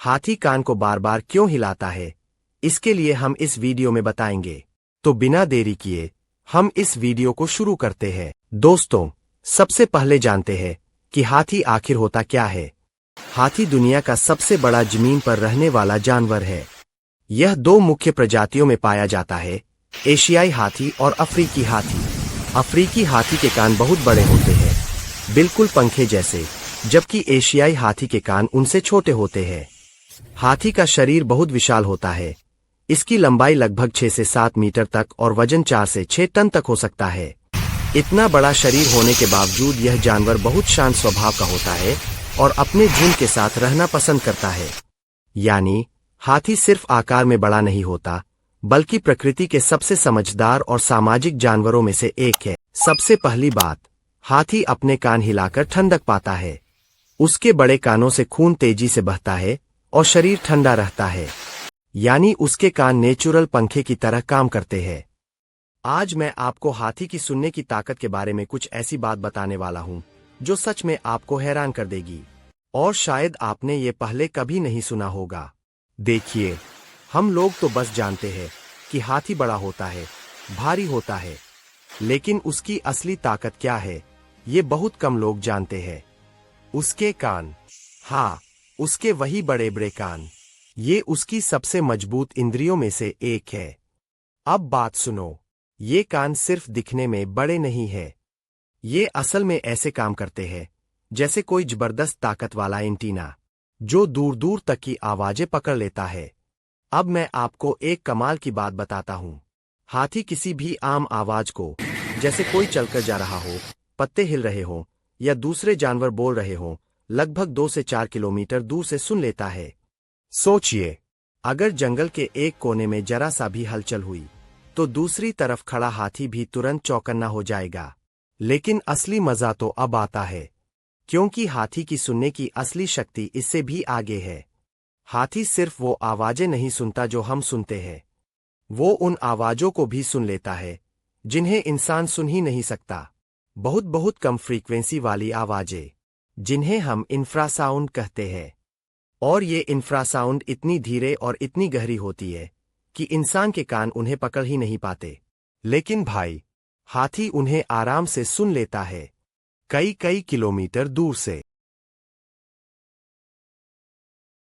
हाथी कान को बार बार क्यों हिलाता है, इसके लिए हम इस वीडियो में बताएंगे। तो बिना देरी किए हम इस वीडियो को शुरू करते हैं। दोस्तों, सबसे पहले जानते हैं कि हाथी आखिर होता क्या है। हाथी दुनिया का सबसे बड़ा जमीन पर रहने वाला जानवर है। यह दो मुख्य प्रजातियों में पाया जाता है, एशियाई हाथी और अफ्रीकी हाथी। अफ्रीकी हाथी के कान बहुत बड़े होते हैं, बिल्कुल पंखे जैसे, जबकि एशियाई हाथी के कान उनसे छोटे होते हैं। हाथी का शरीर बहुत विशाल होता है। इसकी लंबाई लगभग 6 से 7 मीटर तक और वजन 4 से 6 टन तक हो सकता है। इतना बड़ा शरीर होने के बावजूद यह जानवर बहुत शांत स्वभाव का होता है और अपने झुंड के साथ रहना पसंद करता है। यानी हाथी सिर्फ आकार में बड़ा नहीं होता, बल्कि प्रकृति के सबसे समझदार और सामाजिक जानवरों में से एक है। सबसे पहली बात, हाथी अपने कान हिलाकर ठंडक पाता है। उसके बड़े कानों से खून तेजी से बहता है और शरीर ठंडा रहता है। यानी उसके कान नेचुरल पंखे की तरह काम करते हैं। आज मैं आपको हाथी की सुनने की ताकत के बारे में कुछ ऐसी बात बताने वाला हूं जो सच में आपको हैरान कर देगी, और शायद आपने ये पहले कभी नहीं सुना होगा। देखिए, हम लोग तो बस जानते हैं कि हाथी बड़ा होता है, भारी होता है, लेकिन उसकी असली ताकत क्या है, ये बहुत कम लोग जानते हैं। उसके कान, हाँ, उसके वही बड़े बड़े कान, ये उसकी सबसे मजबूत इंद्रियों में से एक है। अब बात सुनो, ये कान सिर्फ दिखने में बड़े नहीं है, ये असल में ऐसे काम करते हैं जैसे कोई जबरदस्त ताकत वाला एंटीना, जो दूर दूर तक की आवाजें पकड़ लेता है। अब मैं आपको एक कमाल की बात बताता हूँ। हाथी किसी भी आम आवाज को, जैसे कोई चलकर जा रहा हो, पत्ते हिल रहे हों या दूसरे जानवर बोल रहे हों, लगभग 2 से 4 किलोमीटर दूर से सुन लेता है। सोचिए, अगर जंगल के एक कोने में जरा सा भी हलचल हुई तो दूसरी तरफ खड़ा हाथी भी तुरंत चौकन्ना हो जाएगा। लेकिन असली मजा तो अब आता है, क्योंकि हाथी की सुनने की असली शक्ति इससे भी आगे है। हाथी सिर्फ वो आवाजें नहीं सुनता जो हम सुनते हैं, वो उन आवाजों को भी सुन लेता है जिन्हें इंसान सुन ही नहीं सकता। बहुत बहुत कम फ्रीक्वेंसी वाली आवाजें, जिन्हें हम इंफ्रासाउंड कहते हैं। और ये इंफ्रासाउंड इतनी धीरे और इतनी गहरी होती है कि इंसान के कान उन्हें पकड़ ही नहीं पाते। लेकिन भाई, हाथी उन्हें आराम से सुन लेता है, कई कई किलोमीटर दूर से।